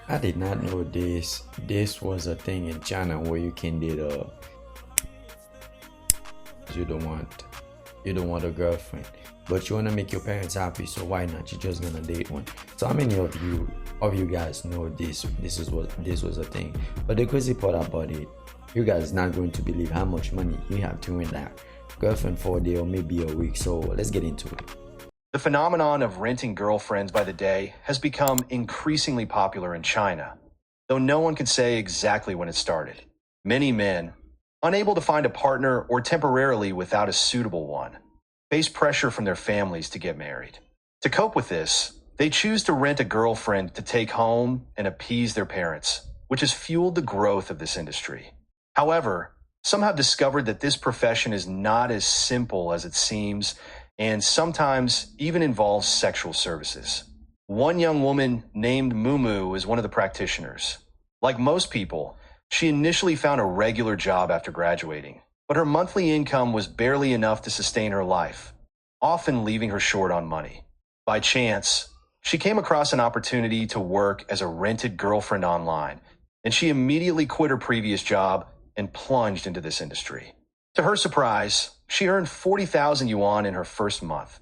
I did not know this. This was a thing in China where you can date a you don't want you don't want a girlfriend, but you want to make your parents happy. So why not? You're just gonna date one. So how many of you guys know this? This was a thing. But the crazy part about it, you guys not going to believe how much money you have to win that girlfriend for a day or maybe a week. So let's get into it. The phenomenon of renting girlfriends by the day has become increasingly popular in China, though no one can say exactly when it started. Many men, unable to find a partner or temporarily without a suitable one, face pressure from their families to get married. To cope with this, they choose to rent a girlfriend to take home and appease their parents, which has fueled the growth of this industry. However, some have discovered that this profession is not as simple as it seems and sometimes even involves sexual services. One young woman named Mumu is one of the practitioners. Like most people, she initially found a regular job after graduating, but her monthly income was barely enough to sustain her life, often leaving her short on money. By chance, she came across an opportunity to work as a rented girlfriend online, and she immediately quit her previous job and plunged into this industry. To her surprise, she earned 40,000 yuan in her first month,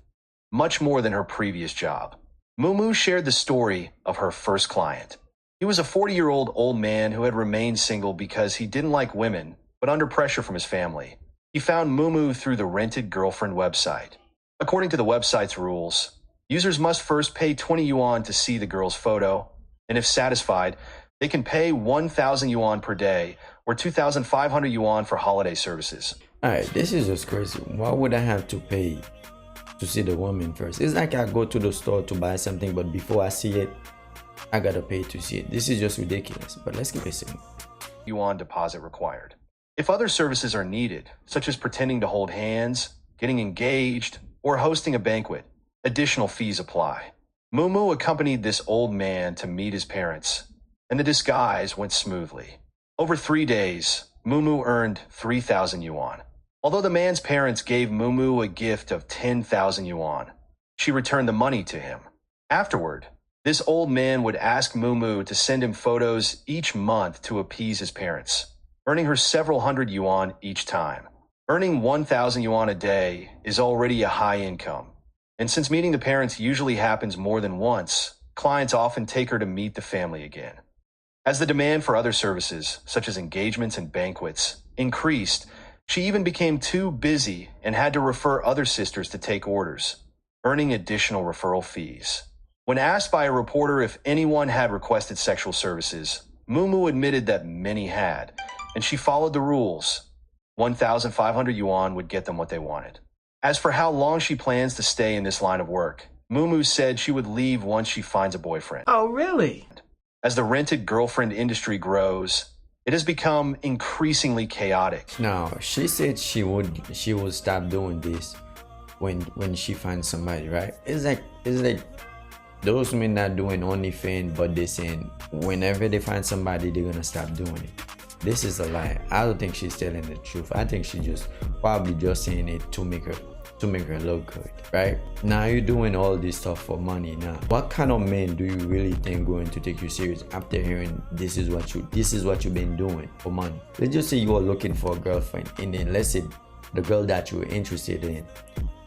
much more than her previous job. Mumu shared the story of her first client. He was a 40-year-old old man who had remained single because he didn't like women, but under pressure from his family. He found Mumu through the rented girlfriend website. According to the website's rules, users must first pay 20 yuan to see the girl's photo, and if satisfied, they can pay 1,000 yuan per day or 2,500 yuan for holiday services. Alright, this is just crazy. Why would I have to pay to see the woman first? It's like I go to the store to buy something, but before I see it, I gotta pay to see it. This is just ridiculous, but let's keep it simple. Yuan deposit required. If other services are needed, such as pretending to hold hands, getting engaged, or hosting a banquet, additional fees apply. Mumu accompanied this old man to meet his parents, and the disguise went smoothly. Over 3 days, Mumu earned 3,000 yuan. Although the man's parents gave Mumu a gift of 10,000 yuan, she returned the money to him. Afterward, this old man would ask Mumu to send him photos each month to appease his parents, earning her several hundred yuan each time. Earning 1,000 yuan a day is already a high income, and since meeting the parents usually happens more than once, clients often take her to meet the family again. As the demand for other services, such as engagements and banquets, increased, she even became too busy and had to refer other sisters to take orders, earning additional referral fees. When asked by a reporter if anyone had requested sexual services, Mumu admitted that many had, and she followed the rules. 1,500 yuan would get them what they wanted. As for how long she plans to stay in this line of work, Mumu said she would leave once she finds a boyfriend. Oh, really? As the rented girlfriend industry grows, it has become increasingly chaotic. Now, she said she would stop doing this when she finds somebody, right? It's like those women not doing OnlyFans, but they saying whenever they find somebody, they're gonna stop doing it. This is a lie. I don't think she's telling the truth. I think she just probably just saying it to make her look good, right? Now you're doing all this stuff for money. Now, what kind of man do you really think going to take you serious after hearing this is what you've been doing for money? Let's just say you are looking for a girlfriend, and then let's say the girl that you're interested in,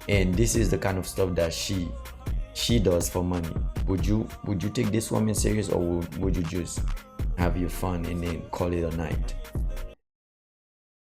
and this is the kind of stuff that she does for money. Would you take this woman serious, or would you just have your fun and then call it a night?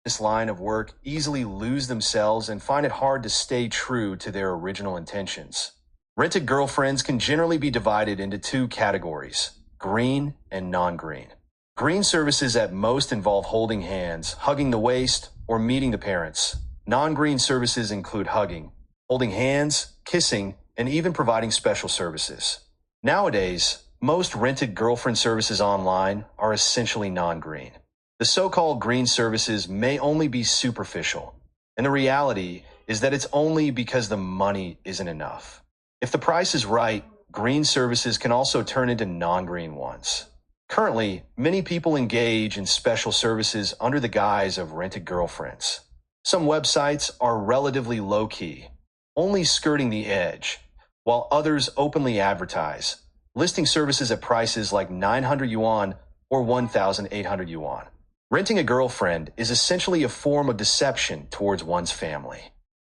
This line of work easily lose themselves and find it hard to stay true to their original intentions. Rented girlfriends can generally be divided into two categories: green and non-green. Green services at most involve holding hands, hugging the waist, or meeting the parents. Non-green services include hugging, holding hands, kissing, and even providing special services. Nowadays, most rented girlfriend services online are essentially non-green. The so-called green services may only be superficial, and the reality is that it's only because the money isn't enough. If the price is right, green services can also turn into non-green ones. Currently, many people engage in special services under the guise of rented girlfriends. Some websites are relatively low-key, only skirting the edge, while others openly advertise, listing services at prices like 900 yuan or 1,800 yuan. Renting a girlfriend is essentially a form of deception towards one's family.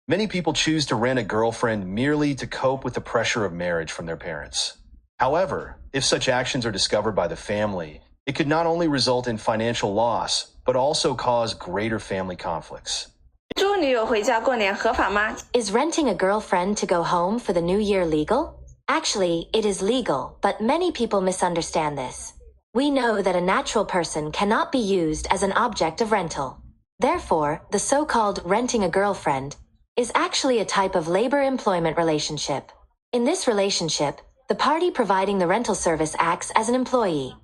Many people choose to rent a girlfriend merely to cope with the pressure of marriage from their parents. However, if such actions are discovered by the family, it could not only result in financial loss, but also cause greater family conflicts. Is renting a girlfriend to go home for the new year legal? Actually, it is legal, but many people misunderstand this. We know that a natural person cannot be used as an object of rental. Therefore, the so-called renting a girlfriend is actually a type of labor-employment relationship. In this relationship, the party providing the rental service acts as an employee,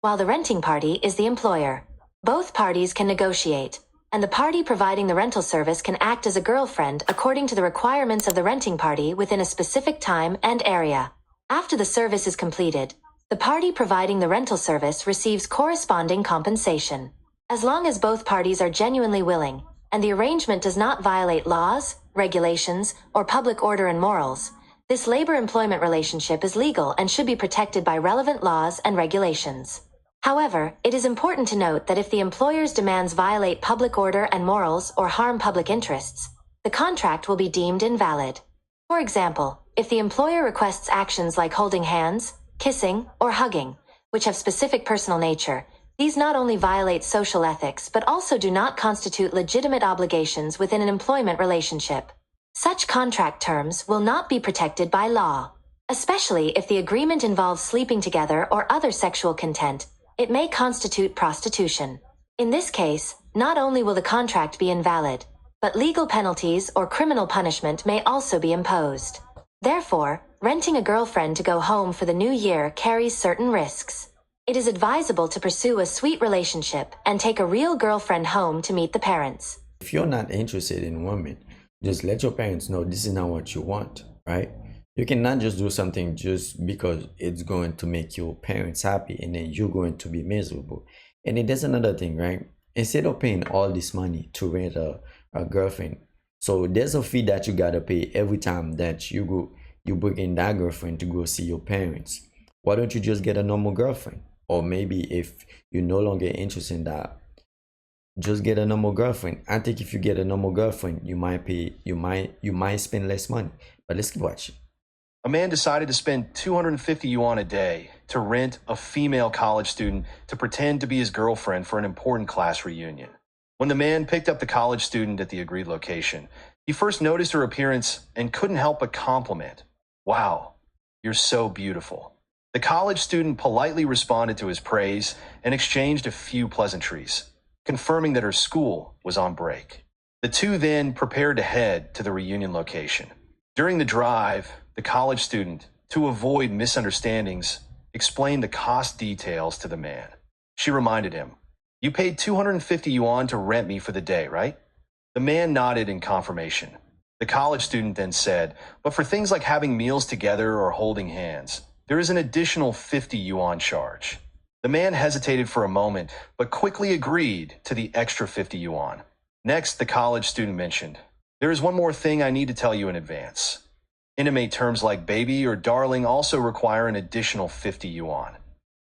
while the renting party is the employer. Both parties can negotiate, and the party providing the rental service can act as a girlfriend according to the requirements of the renting party within a specific time and area. After the service is completed, the party providing the rental service receives corresponding compensation. As long as both parties are genuinely willing, and the arrangement does not violate laws, regulations, or public order and morals, this labor-employment relationship is legal and should be protected by relevant laws and regulations. However, it is important to note that if the employer's demands violate public order and morals or harm public interests, the contract will be deemed invalid. For example, if the employer requests actions like holding hands, kissing, or hugging, which have specific personal nature, these not only violate social ethics but also do not constitute legitimate obligations within an employment relationship. Such contract terms will not be protected by law. Especially if the agreement involves sleeping together or other sexual content, it may constitute prostitution. In this case, not only will the contract be invalid, but legal penalties or criminal punishment may also be imposed. Therefore, renting a girlfriend to go home for the new year carries certain risks. It is advisable to pursue a sweet relationship and take a real girlfriend home to meet the parents. If you're not interested in women, just let your parents know this is not what you want, right? You cannot just do something just because it's going to make your parents happy and then you're going to be miserable. And then there's another thing, right? Instead of paying all this money to rent a girlfriend, so there's a fee that you gotta pay every time that you bring in that girlfriend to go see your parents. Why don't you just get a normal girlfriend? Or maybe if you're no longer interested in that, just get a normal girlfriend. I think if you get a normal girlfriend, you might spend less money. But let's keep watching. A man decided to spend 250 yuan a day to rent a female college student to pretend to be his girlfriend for an important class reunion. When the man picked up the college student at the agreed location, he first noticed her appearance and couldn't help but compliment. "Wow, you're so beautiful." The college student politely responded to his praise and exchanged a few pleasantries, confirming that her school was on break. The two then prepared to head to the reunion location. During the drive, the college student, to avoid misunderstandings, explained the cost details to the man. She reminded him, "You paid 250 yuan to rent me for the day, right?" The man nodded in confirmation. The college student then said, "But for things like having meals together or holding hands, there is an additional 50 yuan charge." The man hesitated for a moment, but quickly agreed to the extra 50 yuan. Next, the college student mentioned, "There is one more thing I need to tell you in advance. Intimate terms like baby or darling also require an additional 50 yuan.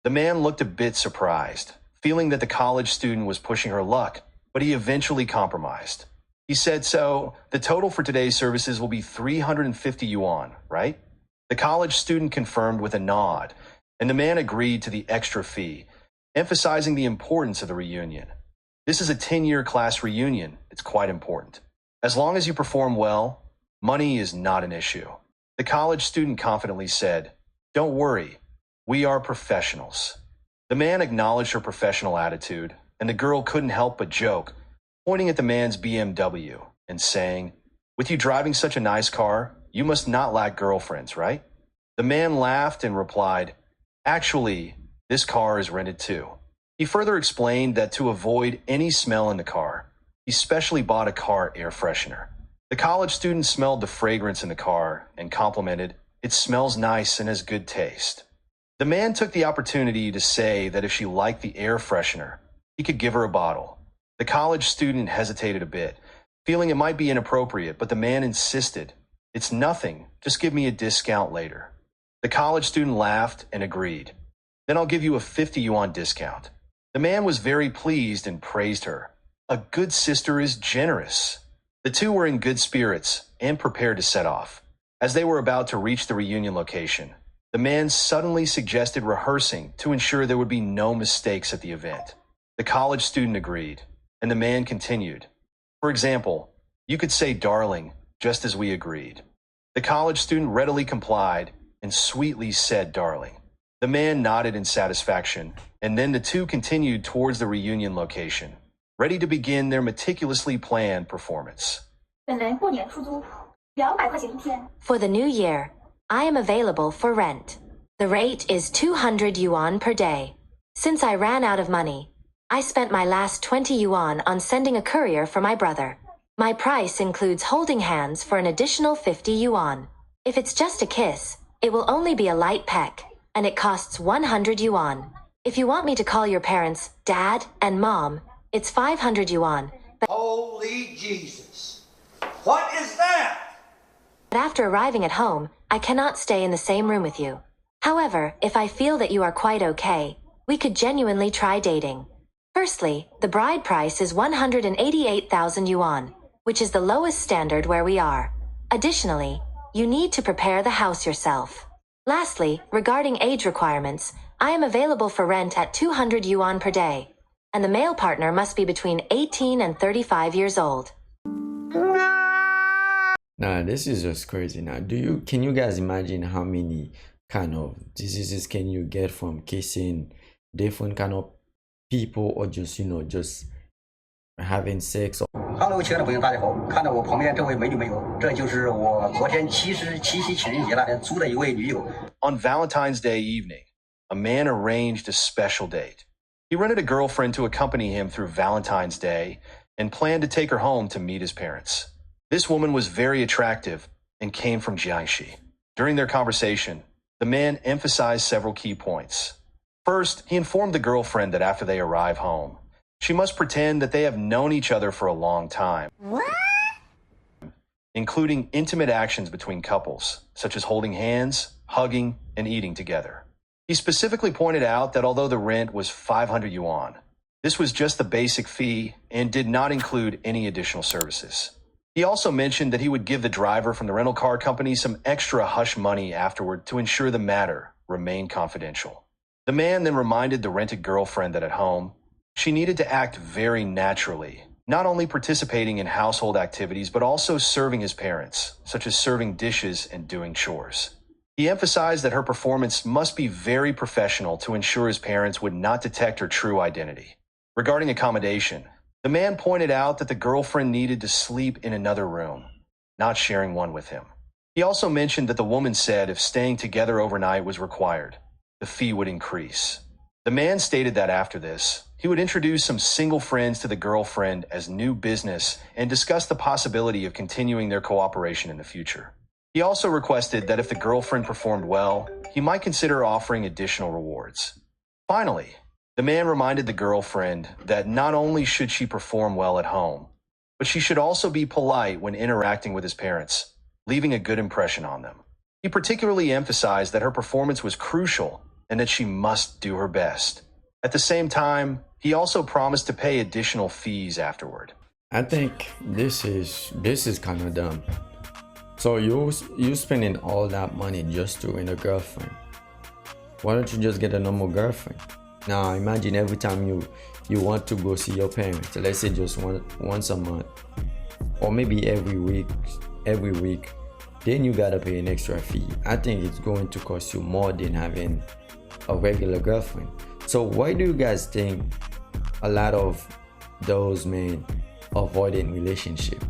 The man looked a bit surprised, feeling that the college student was pushing her luck, but he eventually compromised. He said, "So, the total for today's services will be 350 yuan, right?" The college student confirmed with a nod, and the man agreed to the extra fee, emphasizing the importance of the reunion. This is a 10-year class reunion. It's quite important. As long as you perform well, money is not an issue. The college student confidently said, "Don't worry, we are professionals." The man acknowledged her professional attitude, and the girl couldn't help but joke, pointing at the man's BMW and saying, "With you driving such a nice car, you must not lack girlfriends, right?" The man laughed and replied, "Actually, this car is rented too." He further explained that to avoid any smell in the car, he specially bought a car air freshener. The college student smelled the fragrance in the car and complimented, "It smells nice and has good taste." The man took the opportunity to say that if she liked the air freshener, he could give her a bottle. The college student hesitated a bit, feeling it might be inappropriate, but the man insisted, "It's nothing, just give me a discount later." The college student laughed and agreed. Then I'll give you a 50 yuan discount. The man was very pleased and praised her. A good sister is generous. The two were in good spirits and prepared to set off. As they were about to reach the reunion location, the man suddenly suggested rehearsing to ensure there would be no mistakes at the event. The college student agreed, and the man continued. For example, you could say darling, just as we agreed. The college student readily complied and sweetly said darling. The man nodded in satisfaction, and then the two continued towards the reunion location, ready to begin their meticulously planned performance. For the new year, I am available for rent. The rate is 200 yuan per day. Since I ran out of money, I spent my last 20 yuan on sending a courier for my brother. My price includes holding hands for an additional 50 yuan. If it's just a kiss, it will only be a light peck, and it costs 100 yuan. If you want me to call your parents Dad and Mom, it's 500 yuan. Holy Jesus! What is that? But after arriving at home, I cannot stay in the same room with you. However, if I feel that you are quite okay, we could genuinely try dating. Firstly, the bride price is 188,000 yuan, which is the lowest standard where we are. Additionally, you need to prepare the house yourself. Lastly, regarding age requirements, I am available for rent at 200 yuan per day, and the male partner must be between 18 and 35 years old. Nah, this is just crazy. Now, can you guys imagine how many kind of diseases can you get from kissing different kind of people, or just just having sex? Hello， 亲爱的朋友，大家好！看到我旁边这位美女没有？这就是我昨天七夕情人节那天租的一位女友。On Valentine's Day evening, a man arranged a special date. He rented a girlfriend to accompany him through Valentine's Day and planned to take her home to meet his parents. This woman was very attractive and came from Jiangxi. During their conversation, the man emphasized several key points. First, he informed the girlfriend that after they arrive home, she must pretend that they have known each other for a long time. What? Including intimate actions between couples, such as holding hands, hugging, and eating together. He specifically pointed out that although the rent was 500 yuan, this was just the basic fee and did not include any additional services. He also mentioned that he would give the driver from the rental car company some extra hush money afterward to ensure the matter remained confidential. The man then reminded the rented girlfriend that at home, she needed to act very naturally, not only participating in household activities, but also serving his parents, such as serving dishes and doing chores. He emphasized that her performance must be very professional to ensure his parents would not detect her true identity. Regarding accommodation, the man pointed out that the girlfriend needed to sleep in another room, not sharing one with him. He also mentioned that the woman said if staying together overnight was required, the fee would increase. The man stated that after this, he would introduce some single friends to the girlfriend as new business and discuss the possibility of continuing their cooperation in the future. He also requested that if the girlfriend performed well, he might consider offering additional rewards. Finally, the man reminded the girlfriend that not only should she perform well at home, but she should also be polite when interacting with his parents, leaving a good impression on them. He particularly emphasized that her performance was crucial and that she must do her best. At the same time, he also promised to pay additional fees afterward. I think this is kind of dumb. So you spending all that money just to win a girlfriend. Why don't you just get a normal girlfriend? Now imagine every time you want to go see your parents, let's say just once a month, or maybe every week, then you gotta pay an extra fee. I think it's going to cost you more than having a regular girlfriend. So why do you guys think a lot of those men avoiding relationship?